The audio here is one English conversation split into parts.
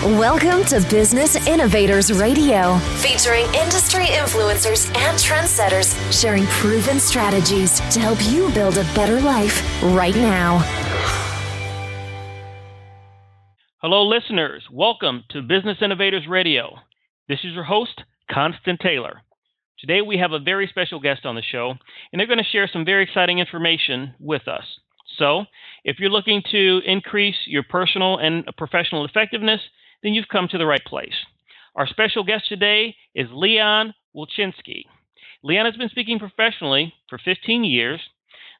Welcome to Business Innovators Radio, featuring industry influencers and trendsetters sharing proven strategies to help you build a better life right now. Hello, listeners. Welcome to Business Innovators Radio. This is your host, Constant Taylor. Today we have a very special guest on the show, and they're going to share some very exciting information with us. So, if you're looking to increase your personal and professional effectiveness, then you've come to the right place. Our special guest today is Leon Wilczynski. Leon has been speaking professionally for 15 years.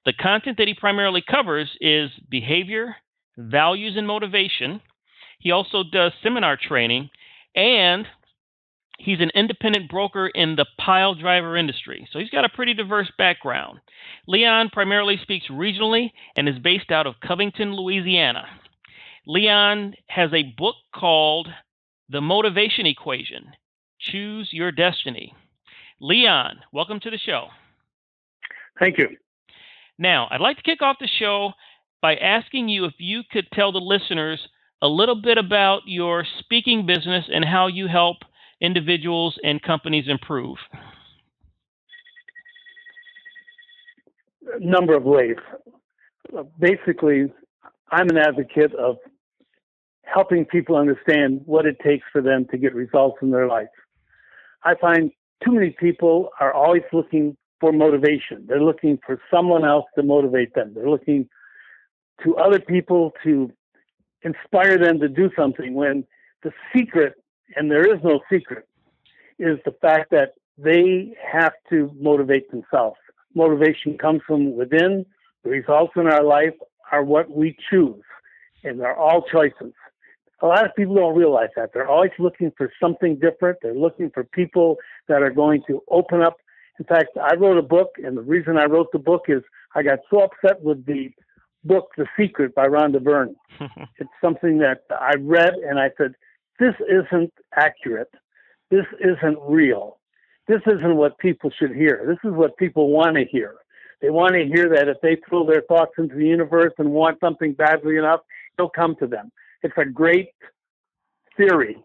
The content that he primarily covers is behavior, values, and motivation. He also does seminar training, and he's an independent broker in the pile driver industry. So he's got a pretty diverse background. Leon primarily speaks regionally and is based out of Covington, Louisiana. Leon has a book called The Motivation Equation, Choose Your Destiny. Leon, welcome to the show. Thank you. Now, I'd like to kick off the show by asking you if you could tell the listeners a little bit about your speaking business and how you help individuals and companies improve. A number of ways. Basically, I'm an advocate of helping people understand what it takes for them to get results in their life. I find too many people are always looking for motivation. They're looking for someone else to motivate them. They're looking to other people to inspire them to do something, when the secret, and there is no secret, is the fact that they have to motivate themselves. Motivation comes from within. The results in our life are what we choose, and they're all choices. A lot of people don't realize that. They're always looking for something different. They're looking for people that are going to open up. In fact, I wrote a book, and the reason I wrote the book is I got so upset with the book, The Secret by Rhonda Byrne. It's something that I read, and I said, this isn't accurate. This isn't real. This isn't what people should hear. This is what people want to hear. They want to hear that if they throw their thoughts into the universe and want something badly enough, it'll come to them. It's a great theory,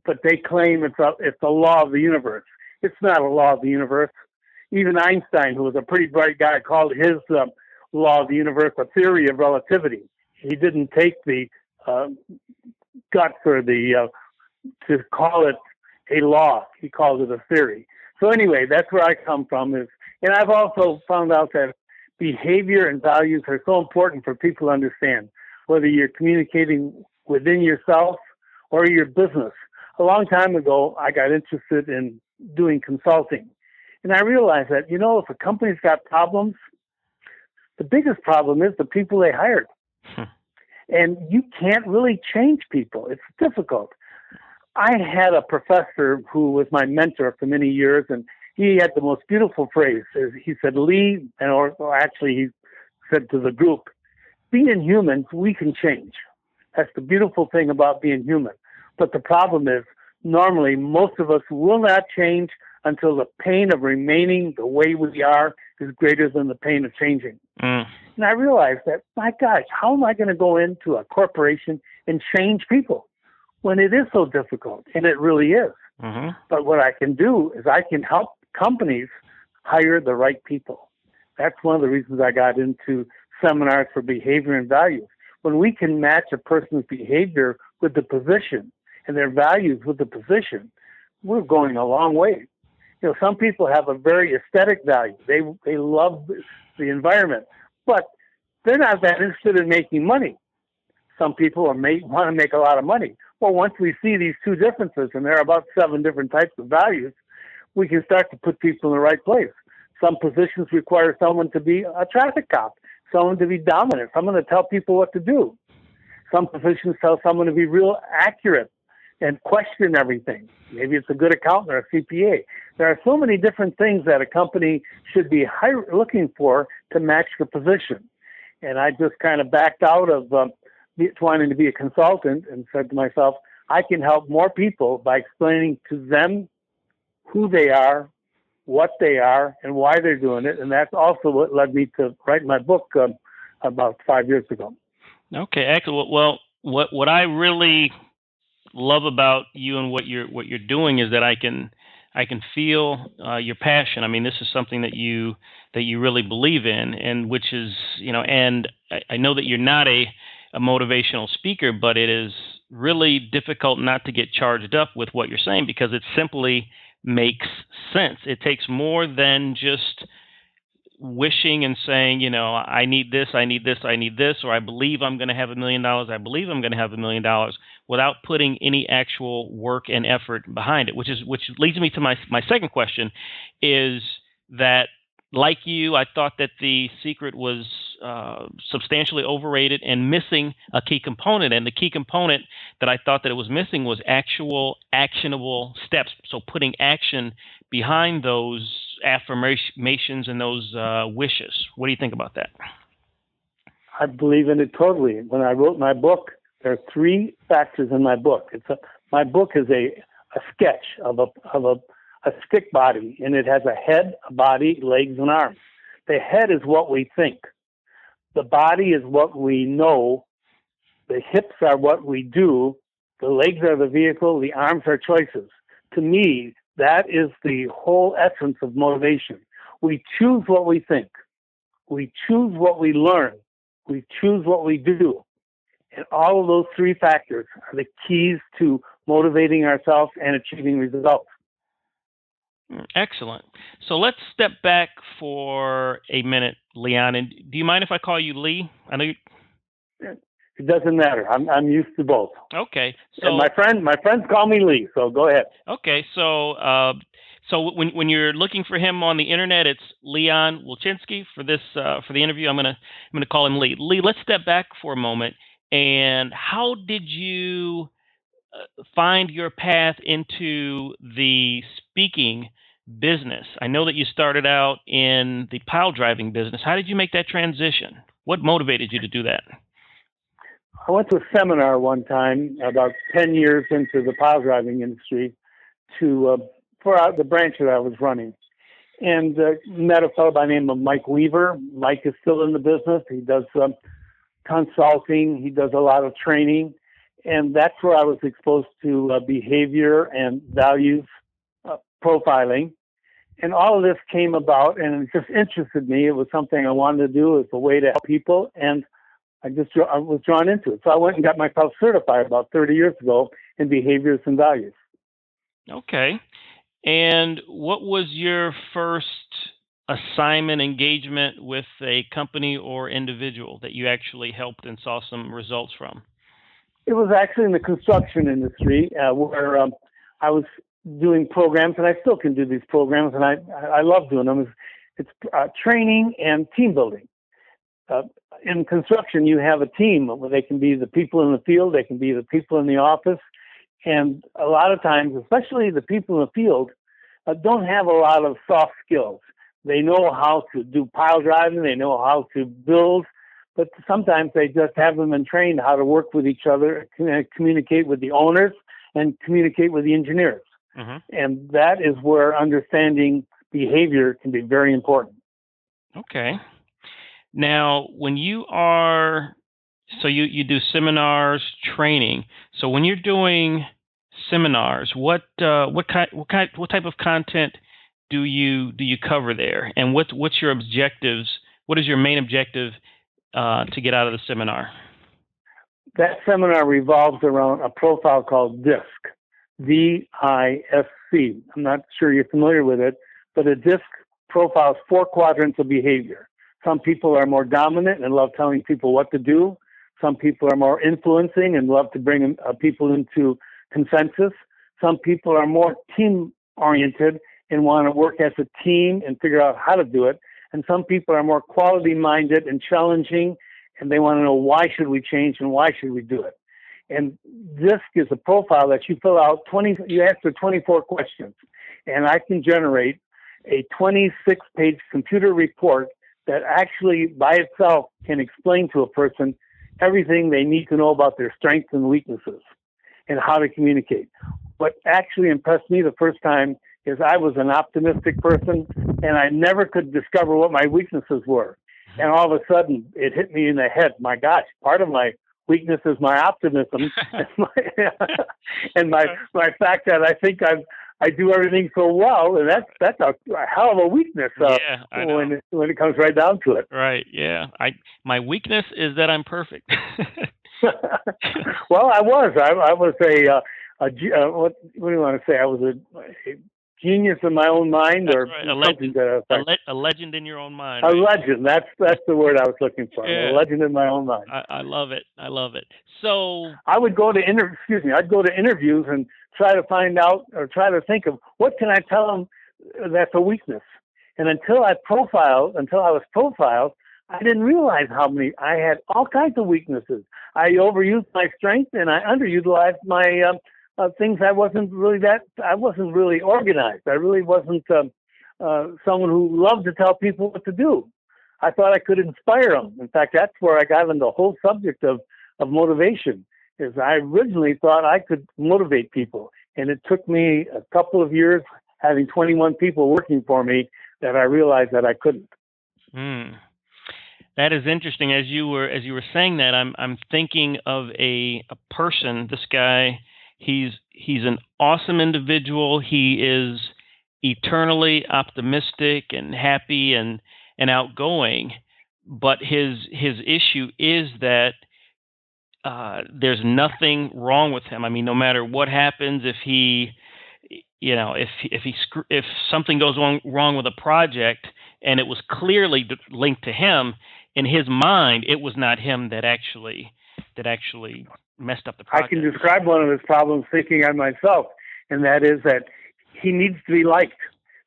but they claim it's a law of the universe. It's not a law of the universe. Even Einstein, who was a pretty bright guy, called his law of the universe a theory of relativity. He didn't take the guts or to call it a law. He called it a theory. So anyway, that's where I come from. And I've also found out that behavior and values are so important for people to understand, whether you're communicating within yourself or your business. A long time ago, I got interested in doing consulting. And I realized that, if a company's got problems, the biggest problem is the people they hired. And you can't really change people. It's difficult. I had a professor who was my mentor for many years, and he had the most beautiful phrase. He said, Lee, he said to the group, being humans, we can change. That's the beautiful thing about being human. But the problem is, normally, most of us will not change until the pain of remaining the way we are is greater than the pain of changing. And I realized that, my gosh, how am I going to go into a corporation and change people when it is so difficult? And it really is. Mm-hmm. But what I can do is I can help companies hire the right people. That's one of the reasons I got into seminars for behavior and values. When we can match a person's behavior with the position and their values with the position, we're going a long way. Some people have a very aesthetic value. They love the environment, but they're not that interested in making money. Some people want to make a lot of money. Well, once we see these two differences, and there are about 7 different types of values, we can start to put people in the right place. Some positions require someone to be a traffic cop, someone to be dominant, someone to tell people what to do. Some positions tell someone to be real accurate and question everything. Maybe it's a good accountant or a CPA. There are so many different things that a company should be looking for to match the position. And I just kind of backed out of wanting to be a consultant and said to myself, I can help more people by explaining to them who they are, what they are, and why they're doing it. And that's also what led me to write my book about 5 years ago. Okay, excellent. Well, what I really love about you and what you're doing is that I can feel your passion. I mean, this is something that you really believe in, and which is, and I know that you're not a motivational speaker, but it is really difficult not to get charged up with what you're saying because it simply makes sense. It takes more than just wishing and saying, I need this, I need this, I need this, or I believe I'm going to have $1 million. I believe I'm going to have $1 million, without putting any actual work and effort behind it. Which leads me to my second question, is that, like you, I thought that the secret was substantially overrated and missing a key component. And the key component that I thought that it was missing was actual actionable steps. So putting action behind those affirmations and those wishes. What do you think about that? I believe in it totally. When I wrote my book, there are 3 factors in my book. My book is a sketch of a stick body, and it has a head, a body, legs, and arms. The head is what we think. The body is what we know. The hips are what we do. The legs are the vehicle. The arms are choices. To me, that is the whole essence of motivation. We choose what we think. We choose what we learn. We choose what we do. And all of those 3 factors are the keys to motivating ourselves and achieving results. Excellent. So let's step back for a minute, Leon. And do you mind if I call you Lee? I know you. It doesn't matter. I'm used to both. Okay. So and my friends call me Lee. So go ahead. Okay. So when you're looking for him on the internet, it's Leon Wilczynski. For the interview, I'm gonna call him Lee. Lee, let's step back for a moment. And how did you find your path into the speaking business? I know that you started out in the pile driving business. How did you make that transition? What motivated you to do that? I went to a seminar one time about 10 years into the pile driving industry for the branch that I was running, and met a fellow by the name of Mike Weaver. Mike is still in the business. He does consulting. He does a lot of training. And that's where I was exposed to behavior and values profiling. And all of this came about, and it just interested me. It was something I wanted to do as a way to help people, and I was drawn into it. So I went and got myself certified about 30 years ago in behaviors and values. Okay. And what was your first assignment engagement with a company or individual that you actually helped and saw some results from? It was actually in the construction industry where I was doing programs, and I still can do these programs, and I love doing them. It's training and team building. In construction, you have a team. They can be the people in the field, they can be the people in the office, and a lot of times, especially the people in the field, don't have a lot of soft skills. They know how to do pile driving, they know how to build, but sometimes they just haven't been trained how to work with each other, communicate with the owners, and communicate with the engineers. Mm-hmm. And that is where understanding behavior can be very important. Okay. Now, when you do seminars, training. So when you're doing seminars, what type of content do you cover there, and what's your objectives? What is your main objective to get out of the seminar? That seminar revolves around a profile called DISC, D-I-S-C. I'm not sure you're familiar with it, but a DISC profiles 4 quadrants of behavior. Some people are more dominant and love telling people what to do. Some people are more influencing and love to bring people into consensus. Some people are more team-oriented and want to work as a team and figure out how to do it. And some people are more quality-minded and challenging, and they want to know why should we change and why should we do it. And DISC is a profile that you fill out. You answer 24 questions, and I can generate a 26-page computer report that actually by itself can explain to a person everything they need to know about their strengths and weaknesses and how to communicate. What actually impressed me the first time is I was an optimistic person, and I never could discover what my weaknesses were. And all of a sudden, it hit me in the head. My gosh, part of my weakness is my optimism and my fact that I think I do everything so well, and that's a hell of a weakness I know. when it comes right down to it. Right. Yeah. My weakness is that I'm perfect. Well, I was what do you want to say? I was a genius in my own mind, That's or right. something to that effect. A legend in your own mind. A Right? legend. That's the word I was looking for. Yeah. A legend in my own mind. I love it. I love it. So I would go to I'd go to interviews and try to find out or try to think of what can I tell them that's a weakness. And until I was profiled, I didn't realize how many I had. All kinds of weaknesses. I overused my strength and I underutilized my things. I wasn't really organized. I really wasn't someone who loved to tell people what to do. I thought I could inspire them. In fact, that's where I got into the whole subject of motivation. Is I originally thought I could motivate people, and it took me a couple of years, having 21 people working for me, that I realized that I couldn't. That is interesting. As you were saying that, I'm thinking of a person. This guy, he's an awesome individual. He is eternally optimistic and happy and outgoing. But his issue is that there's nothing wrong with him. I mean, no matter what happens, if something goes wrong with a project and it was clearly linked to him, in his mind, it was not him that actually messed up the project. I can describe one of his problems thinking on myself, and that is that he needs to be liked.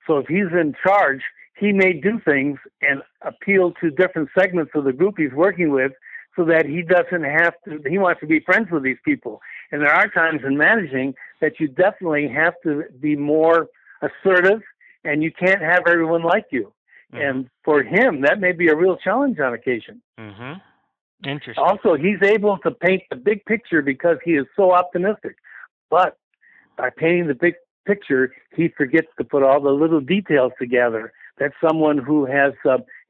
So if he's in charge, he may do things and appeal to different segments of the group he's working with, so that he doesn't have to. He wants to be friends with these people. And there are times in managing that you definitely have to be more assertive, and you can't have everyone like you. Mm-hmm. And for him, that may be a real challenge on occasion. Mm-hmm. Interesting. Also, he's able to paint the big picture because he is so optimistic. But by painting the big picture, he forgets to put all the little details together that someone who has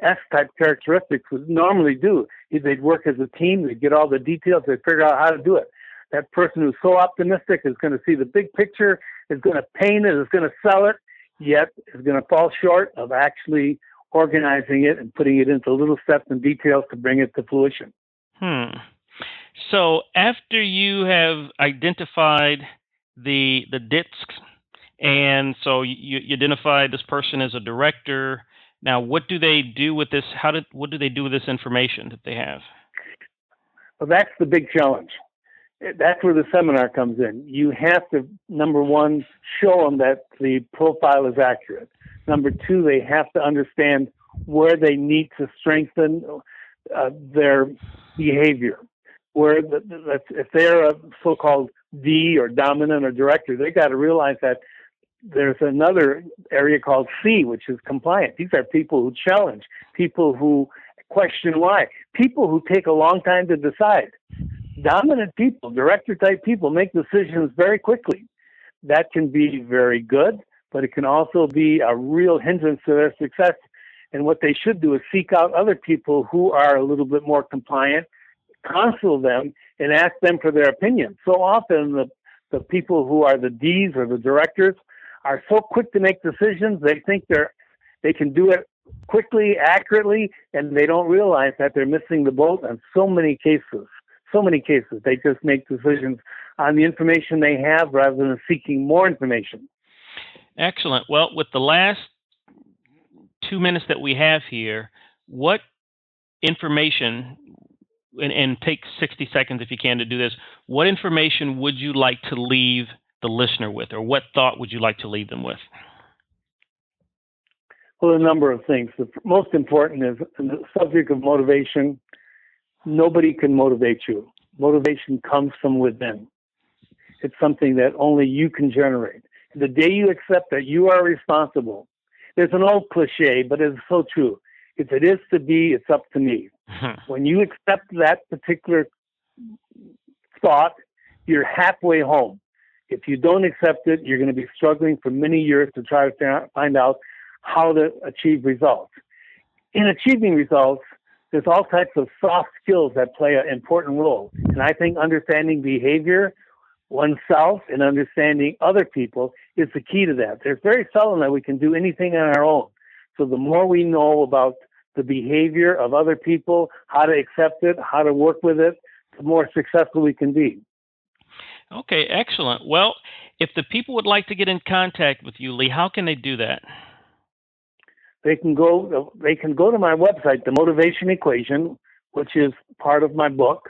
S-type characteristics would normally do. They'd work as a team, they'd get all the details, they'd figure out how to do it. That person who's so optimistic is going to see the big picture, is going to paint it, is going to sell it, yet is going to fall short of actually organizing it and putting it into little steps and details to bring it to fruition. So after you have identified the discs, and so you identified this person as a director, now what do they do with this? What do they do with this information that they have? Well, that's the big challenge. That's where the seminar comes in. You have to, number one, show them that the profile is accurate. Number two, they have to understand where they need to strengthen their behavior. If they're a so-called D or dominant or director, they got to realize that there's another area called C, which is compliant. These are people who challenge, people who question why, people who take a long time to decide. Dominant people, director-type people, make decisions very quickly. That can be very good, but it can also be a real hindrance to their success. And what they should do is seek out other people who are a little bit more compliant, counsel them, and ask them for their opinion. So often the people who are the Ds or the directors are so quick to make decisions, they think they can do it quickly, accurately, and they don't realize that they're missing the boat in so many cases. They just make decisions on the information they have rather than seeking more information. Excellent. Well, with the last 2 minutes that we have here, what information, and take 60 seconds if you can to do this, what information would you like to leave the listener with, or what thought would you like to leave them with? Well, a number of things. The most important is the subject of motivation. Nobody can motivate you. Motivation comes from within. It's something that only you can generate. The day you accept that you are responsible, there's an old cliche, but it's so true. If it is to be, it's up to me. When you accept that particular thought, you're halfway home. If you don't accept it, you're going to be struggling for many years to try to find out how to achieve results. In achieving results, there's all types of soft skills that play an important role. And I think understanding behavior, oneself, and understanding other people is the key to that. There's very seldom that we can do anything on our own. So the more we know about the behavior of other people, how to accept it, how to work with it, the more successful we can be. Okay, excellent. Well, if the people would like to get in contact with you, Lee, how can they do that? They can go to my website, The Motivation Equation, which is part of my book.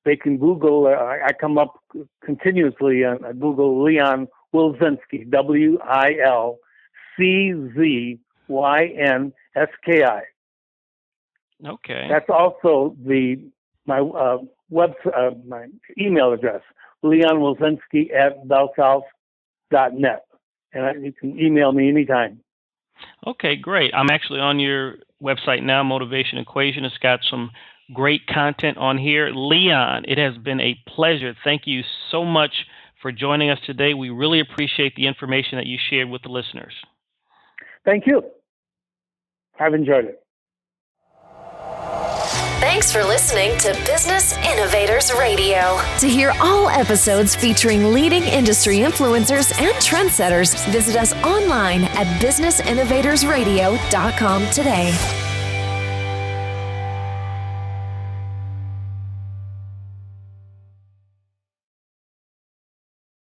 They can Google, I come up continuously on Google Leon Wilczynski, WILCZYNSKI. Okay. That's also my email address, leonwilczynski@bellsouth.net. And you can email me anytime. Okay, great. I'm actually on your website now, Motivation Equation. It's got some great content on here. Leon, it has been a pleasure. Thank you so much for joining us today. We really appreciate the information that you shared with the listeners. Thank you. I've enjoyed it. Thanks for listening to Business Innovators Radio. To hear all episodes featuring leading industry influencers and trendsetters, visit us online at businessinnovatorsradio.com today.